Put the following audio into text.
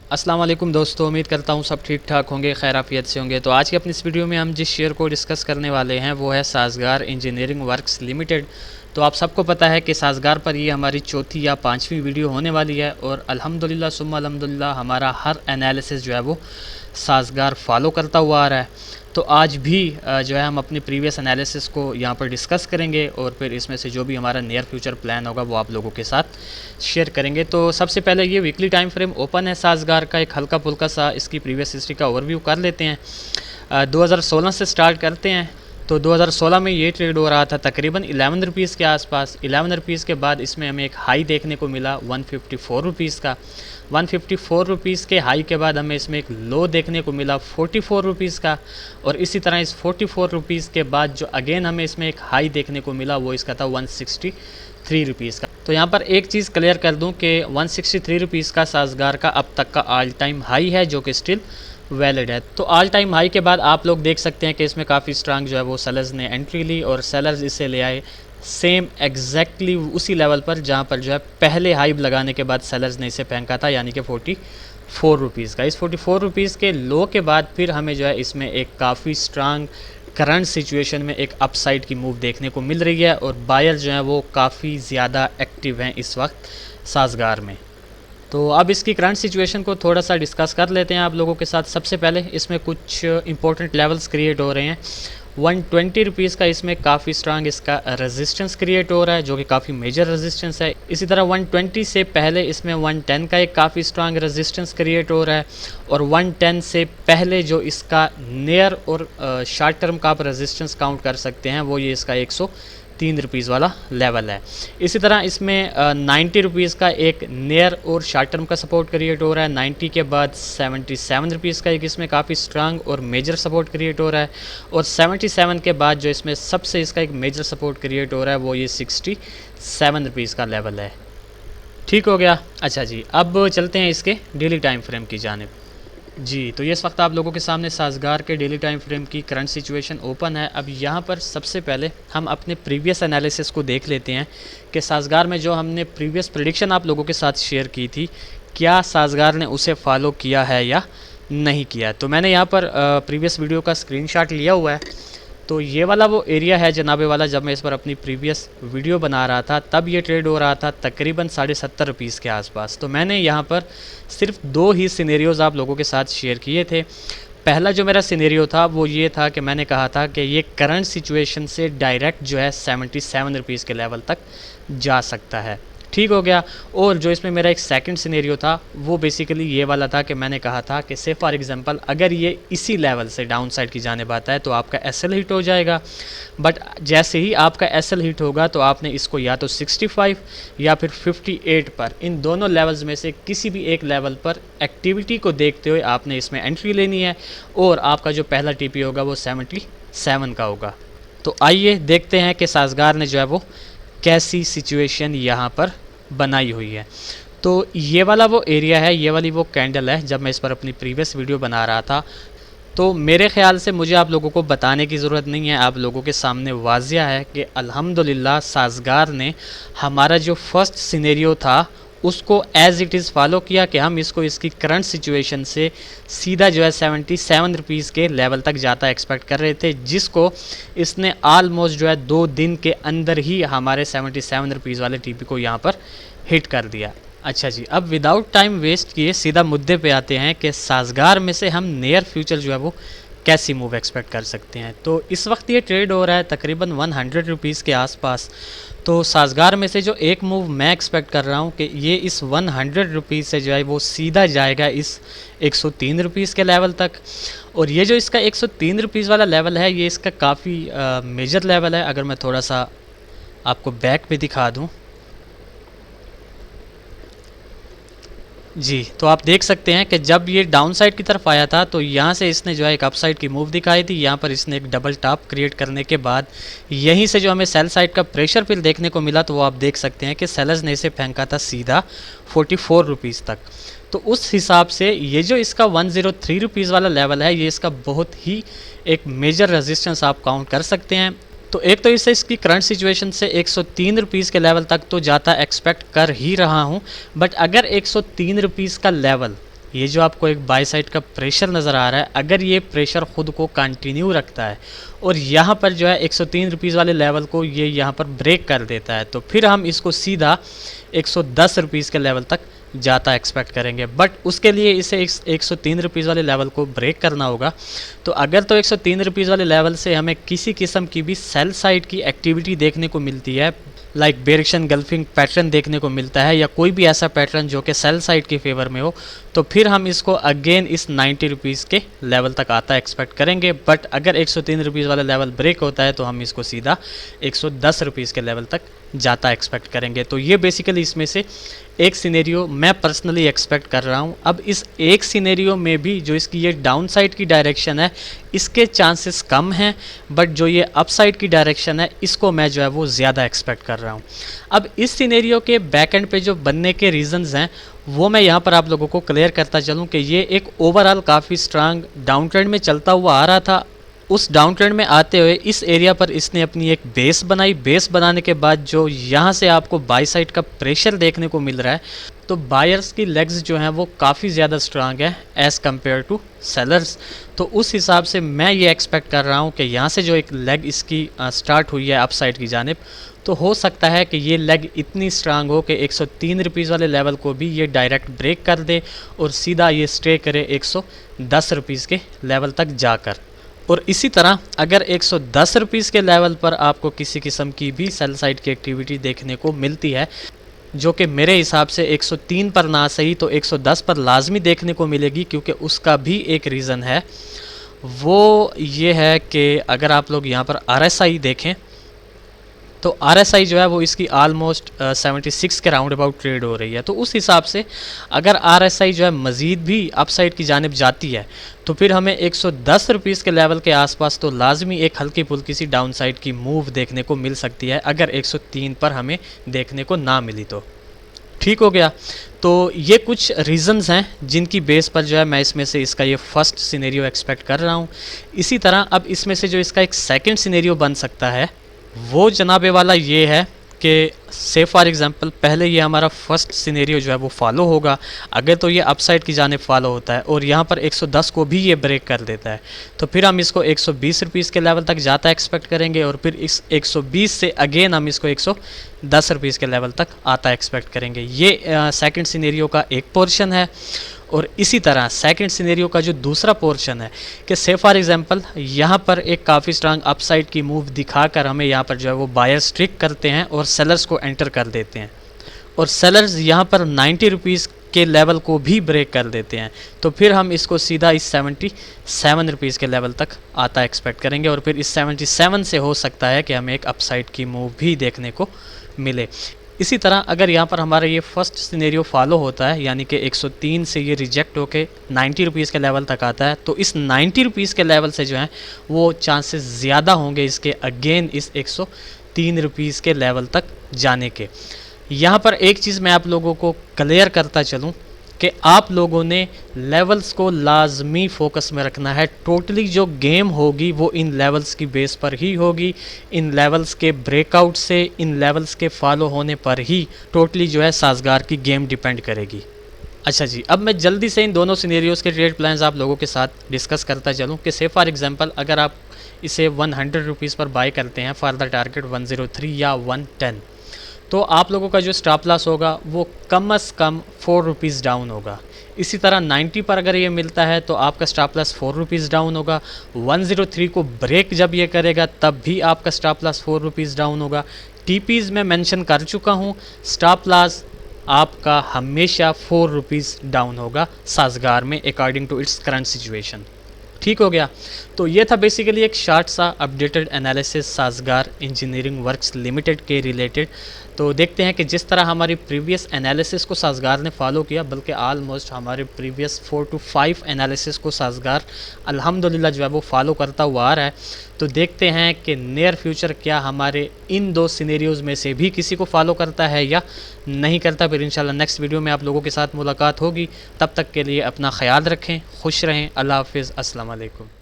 अस्सलाम वालेकुम दोस्तों, उम्मीद करता हूँ सब ठीक ठाक होंगे, खैर आफियत से होंगे। तो आज की अपनी इस वीडियो में हम जिस शेयर को डिस्कस करने वाले हैं वो है साज़गार इंजीनियरिंग वर्क्स लिमिटेड। तो आप सबको पता है कि साज़गार पर ये हमारी चौथी या पांचवी वीडियो होने वाली है और अल्हम्दुलिल्लाह सुम्मा अल्हम्दुलिल्लाह हमारा हर एनालिसिस जो है वो साज़गार फॉलो करता हुआ आ रहा है। तो आज भी जो है हम अपने प्रीवियस एनालिसिस को यहाँ पर डिस्कस करेंगे और फिर इसमें से जो भी हमारा नियर फ्यूचर प्लान होगा वो आप लोगों के साथ शेयर करेंगे। तो सबसे पहले ये वीकली टाइम फ्रेम ओपन है साज़गार का, एक हल्का फुल्का सा इसकी प्रीवियस हिस्ट्री का ओवरव्यू कर लेते हैं। 2016 से स्टार्ट करते हैं। तो 2016 में ये ट्रेड हो रहा था तकरीबन 11 रुपीज़ के आसपास। 11 रुपीज़ के बाद इसमें हमें एक हाई देखने को मिला 154 रुपीज़ का। 154 रुपीज़ के हाई के बाद हमें इसमें एक लो देखने को मिला 44 रुपीज़ का, और इसी तरह इस 44 रुपीज़ के बाद जो अगेन हमें इसमें एक हाई देखने को मिला वो इसका था 163 रुपीज़ का। तो यहाँ पर एक चीज़ क्लियर कर दूँ कि 163 रुपीज़ का साज़गार का अब तक का ऑल टाइम हाई है जो कि स्टिल वैलिड है। तो ऑल टाइम हाई के बाद आप लोग देख सकते हैं कि इसमें काफ़ी स्ट्रांग जो है वो सेलर्स ने एंट्री ली और सेलर्स इसे ले आए सेम एग्जैक्टली उसी लेवल पर जहां पर जो है पहले हाइप लगाने के बाद सेलर्स ने इसे फेंका था, यानी कि 44 रुपीज़ का। इस 44 रुपीज़ के लो के बाद फिर हमें जो है इसमें एक काफ़ी स्ट्रांग करंट सिचुएशन में एक अपसाइड की मूव देखने को मिल रही है और बायर जो है वो काफ़ी ज़्यादा एक्टिव हैं इस वक्त साज़गार में। तो अब इसकी करंट सिचुएशन को थोड़ा सा डिस्कस कर लेते हैं आप लोगों के साथ। सबसे पहले इसमें कुछ इंपॉर्टेंट लेवल्स क्रिएट हो रहे हैं। 120 रुपीज़ का इसमें काफ़ी स्ट्रांग इसका रेजिस्टेंस क्रिएट हो रहा है जो कि काफ़ी मेजर रेजिस्टेंस है। इसी तरह 120 से पहले इसमें 110 का एक काफ़ी स्ट्रांग रेजिस्टेंस क्रिएट हो रहा है, और 110 से पहले जो इसका नियर और शॉर्ट टर्म का आप रेजिस्टेंस काउंट कर सकते हैं वो ये इसका 103 रुपीज़ वाला लेवल है। इसी तरह इसमें 90 रुपीज़ का एक नियर और शॉर्ट टर्म का सपोर्ट क्रिएट हो रहा है। 90 के बाद 77 रुपीज़ का एक इसमें काफ़ी स्ट्रांग और मेजर सपोर्ट क्रिएट हो रहा है, और 77 के बाद जो इसमें सबसे इसका एक मेजर सपोर्ट क्रिएट हो रहा है वो ये 67 रुपीज़ का लेवल है। ठीक हो गया। अच्छा जी, अब चलते हैं इसके डेली टाइम फ्रेम की जानिब। जी, तो ये इस वक्त आप लोगों के सामने साज़गार के डेली टाइम फ्रेम की करंट सिचुएशन ओपन है। अब यहाँ पर सबसे पहले हम अपने प्रीवियस एनालिसिस को देख लेते हैं कि साज़गार में जो हमने प्रीवियस प्रेडिक्शन आप लोगों के साथ शेयर की थी, क्या साज़गार ने उसे फॉलो किया है या नहीं किया। तो मैंने यहाँ पर प्रीवियस वीडियो का स्क्रीनशॉट लिया हुआ है। तो ये वाला वो एरिया है जनाबे वाला, जब मैं इस पर अपनी प्रीवियस वीडियो बना रहा था तब ये ट्रेड हो रहा था तकरीबन 70.5 रुपीज़ के आसपास। तो मैंने यहाँ पर सिर्फ दो ही सिनेरियोज़ आप लोगों के साथ शेयर किए थे। पहला जो मेरा सिनेरियो था वो ये था कि मैंने कहा था कि ये करंट सिचुएशन से डायरेक्ट जो है 77 रुपीज़ के लेवल तक जा सकता है। ठीक हो गया। और जो इसमें मेरा एक सेकंड सिनेरियो था वो बेसिकली ये वाला था कि मैंने कहा था कि से फॉर एग्जांपल अगर ये इसी लेवल से डाउन साइड की जानिब आता है तो आपका एसएल हिट हो जाएगा, बट जैसे ही आपका एसएल हिट होगा तो आपने इसको या तो 65 या फिर 58 पर, इन दोनों लेवल्स में से किसी भी एक लेवल पर एक्टिविटी को देखते हुए आपने इसमें एंट्री लेनी है, और आपका जो पहला टीपी होगा वो 77 का होगा। तो आइए देखते हैं कि साज़गार ने जो है वो कैसी सिचुएशन यहाँ पर बनाई हुई है। तो ये वाला वो एरिया है, ये वाली वो कैंडल है जब मैं इस पर अपनी प्रीवियस वीडियो बना रहा था। तो मेरे ख़्याल से मुझे आप लोगों को बताने की ज़रूरत नहीं है, आप लोगों के सामने वाज़िया है कि अल्हम्दुलिल्लाह साज़गार ने हमारा जो फर्स्ट सिनेरियो था उसको एज़ इट इज़ फॉलो किया कि हम इसको इसकी करंट सिचुएशन से सीधा जो है 77 रुपीज़ के लेवल तक जाता एक्सपेक्ट कर रहे थे, जिसको इसने आलमोस्ट जो है 2 दिन के अंदर ही हमारे 77 रुपीज़ वाले टीपी को यहाँ पर हिट कर दिया। अच्छा जी, अब विदाउट टाइम वेस्ट किए सीधा मुद्दे पे आते हैं कि साज़गार में से हम नियर फ्यूचर जो है वो कैसी मूव एक्सपेक्ट कर सकते हैं। तो इस वक्त ये ट्रेड हो रहा है तकरीबन 100 रुपीज़ के आसपास। तो साज़गार में से जो एक मूव मैं एक्सपेक्ट कर रहा हूँ कि ये इस 100 रुपीज़ से जो है वो सीधा जाएगा इस 103 रुपीज़ के लेवल तक। और ये जो इसका 103 रुपीज़ वाला लेवल है ये इसका काफ़ी मेजर लेवल है। अगर मैं थोड़ा सा आपको बैक पे दिखा दूँ, जी, तो आप देख सकते हैं कि जब ये डाउन साइड की तरफ आया था तो यहाँ से इसने जो है एक अप साइड की मूव दिखाई थी। यहाँ पर इसने एक डबल टॉप क्रिएट करने के बाद यहीं से जो हमें सेल साइड का प्रेशर फिल देखने को मिला, तो वो आप देख सकते हैं कि सेलर्स ने इसे फेंका था सीधा 44 रुपीज़ तक। तो उस हिसाब से ये जो इसका 103 रुपीज़ वाला लेवल है ये इसका बहुत ही एक मेजर रेजिस्टेंस आप काउंट कर सकते हैं। तो एक तो इसे इसकी करंट सिचुएशन से 103 रुपीज़ के लेवल तक तो जाता एक्सपेक्ट कर ही रहा हूँ, बट अगर 103 रुपीज़ का लेवल ये जो आपको एक बाई साइड का प्रेशर नज़र आ रहा है, अगर ये प्रेशर ख़ुद को कंटिन्यू रखता है और यहाँ पर जो है 103 रुपीज़ वाले लेवल को ये यहाँ पर ब्रेक कर देता है, तो फिर हम इसको सीधा 110 रुपीज़ के लेवल तक जाता एक्सपेक्ट करेंगे। बट उसके लिए इसे 103 रुपीज़ वाले लेवल को ब्रेक करना होगा। तो अगर तो 103 रुपीज़ वाले लेवल से हमें किसी किस्म की भी सेल साइड की एक्टिविटी देखने को मिलती है, लाइक बेरिक्शन गल्फिंग पैटर्न देखने को मिलता है या कोई भी ऐसा पैटर्न जो कि सेल साइड की फेवर में हो, तो फिर हम इसको अगेन इस 90 रुपीज़ के लेवल तक आता एक्सपेक्ट करेंगे। बट अगर 103 रुपीज़ वाला लेवल ब्रेक होता है तो हम इसको सीधा 110 रुपीज़ के लेवल तक जाता एक्सपेक्ट करेंगे। तो ये बेसिकली इसमें से एक सिनेरियो मैं पर्सनली एक्सपेक्ट कर रहा हूँ। अब इस एक सिनेरियो में भी जो इसकी ये डाउन साइड की डायरेक्शन है इसके चांसेस कम हैं, बट जो ये अप साइड की डायरेक्शन है इसको मैं जो है वो ज़्यादा एक्सपेक्ट कर रहा हूँ। अब इस सिनेरियो के बैक एंड पे जो बनने के रीज़न्स हैं वो मैं यहाँ पर आप लोगों को क्लियर करता चलूँ कि ये एक ओवरऑल काफ़ी स्ट्रांग डाउन ट्रेंड में चलता हुआ आ रहा था। उस डाउन ट्रेंड में आते हुए इस एरिया पर इसने अपनी एक बेस बनाई। बेस बनाने के बाद जो यहाँ से आपको बाई साइड का प्रेशर देखने को मिल रहा है, तो बायर्स की लेग्स जो हैं वो काफ़ी ज़्यादा स्ट्रांग है एज़ कम्पेयर टू सेलर्स। तो उस हिसाब से मैं ये एक्सपेक्ट कर रहा हूँ कि यहाँ से जो एक लेग इसकी स्टार्ट हुई है अप साइड की जानिब, तो हो सकता है कि ये लेग इतनी स्ट्रांग हो कि 103 रुपीज़ वाले लेवल को भी ये डायरेक्ट ब्रेक कर दे और सीधा ये स्टे करे 110 रुपीज़ के लेवल तक जाकर। और इसी तरह अगर 110 रुपीज़ के लेवल पर आपको किसी किस्म की भी सेल साइड की एक्टिविटी देखने को मिलती है, जो कि मेरे हिसाब से 103 पर ना सही तो 110 पर लाजमी देखने को मिलेगी, क्योंकि उसका भी एक रीज़न है। वो ये है कि अगर आप लोग यहाँ पर RSI देखें तो RSI जो है वो इसकी आलमोस्ट 76 के राउंड अबाउट ट्रेड हो रही है। तो उस हिसाब से अगर RSI जो है मज़ीद भी अपसाइड की जानिब जाती है तो फिर हमें 110 रुपीज़ के लेवल के आसपास तो लाजमी एक हल्की फुल्की सी डाउन साइड की मूव देखने को मिल सकती है, अगर 103 पर हमें देखने को ना मिली तो। ठीक हो गया। तो ये कुछ रीज़न्स हैं जिनकी बेस पर जो है मैं इसमें से इसका ये फर्स्ट सिनेरियो एक्सपेक्ट कर रहा हूँ। इसी तरह अब इसमें से जो इसका एक सेकंड सिनेरियो बन सकता है वो जनाबे वाला ये है कि से फॉर एग्ज़ाम्पल पहले ये हमारा फर्स्ट सिनेरियो जो है वो फॉलो होगा। अगर तो ये अपसाइड की जानिब फॉलो होता है और यहाँ पर 110 को भी ये ब्रेक कर देता है, तो फिर हम इसको 120 रुपीज़ के लेवल तक जाता एक्सपेक्ट करेंगे और फिर इस 120 से अगेन हम इसको 110 रुपीज़ के लेवल तक आता एक्सपेक्ट करेंगे। ये सेकंड सिनेरियो का एक पोर्शन है। और इसी तरह सेकंड सिनेरियो का जो दूसरा पोर्शन है कि से फॉर एग्जांपल यहाँ पर एक काफ़ी स्ट्रांग अपसाइड की मूव दिखाकर हमें यहाँ पर जो है वो बायर्स ट्रिक करते हैं और सेलर्स को एंटर कर देते हैं, और सेलर्स यहाँ पर 90 रुपीज़ के लेवल को भी ब्रेक कर देते हैं, तो फिर हम इसको सीधा इस 77 रुपीज़ के लेवल तक आता एक्सपेक्ट करेंगे और फिर इस 77 से हो सकता है कि हमें एक अपसाइड की मूव भी देखने को मिले। इसी तरह अगर यहाँ पर हमारा ये फर्स्ट सिनेरियो फॉलो होता है, यानी कि 103 से ये रिजेक्ट होके 90 रुपीज़ के लेवल तक आता है, तो इस 90 रुपीज़ के लेवल से जो है वो चांसेस ज़्यादा होंगे इसके अगेन इस 103 रुपीज़ के लेवल तक जाने के। यहाँ पर एक चीज़ मैं आप लोगों को क्लियर करता चलूँ कि आप लोगों ने लेवल्स को लाजमी फोकस में रखना है। टोटली जो गेम होगी वो इन लेवल्स की बेस पर ही होगी, इन लेवल्स के ब्रेकआउट से, इन लेवल्स के फॉलो होने पर ही टोटली जो है साजगार की गेम डिपेंड करेगी। अच्छा जी, अब मैं जल्दी से इन दोनों सिनेरियोज़ के ट्रेड प्लान्स आप लोगों के साथ डिस्कस करता चलूँ कि से फॉर एग्जांपल अगर आप इसे 100 रुपीज़ पर बाय करते हैं फॉर द टारगेट 103 या 110, तो आप लोगों का जो स्टॉप लॉस होगा वो कम से कम 4 रुपीज़ डाउन होगा। इसी तरह 90 पर अगर ये मिलता है तो आपका स्टॉप लॉस 4 रुपीज़ डाउन होगा। 103 को ब्रेक जब ये करेगा तब भी आपका स्टॉप लॉस 4 रुपीज़ डाउन होगा। टीपीज़ में मेंशन कर चुका हूँ, स्टॉप लॉस आपका हमेशा 4 रुपीज़ डाउन होगा साजगार में according to its current situation. ठीक हो गया। तो ये था बेसिकली एक शॉर्ट सा updated analysis Sazgar engineering works limited के रिलेटेड। तो देखते हैं कि जिस तरह हमारी प्रीवियस एनालिसिस को साजगार ने फॉलो किया, बल्कि आलमोस्ट हमारे प्रीवियस 4 to 5 एनालिसिस को साजगार अल्हम्दुलिल्लाह जो है वो फॉलो करता हुआ आ रहा है। तो देखते हैं कि नियर फ्यूचर क्या हमारे इन दो सिनेरियोज़ में से भी किसी को फॉलो करता है या नहीं करता। फिर इंशाल्लाह नेक्स्ट वीडियो में आप लोगों के साथ मुलाकात होगी। तब तक के लिए अपना ख्याल रखें, खुश रहें। अल्लाह हाफिज़, अस्सलाम वालेकुम।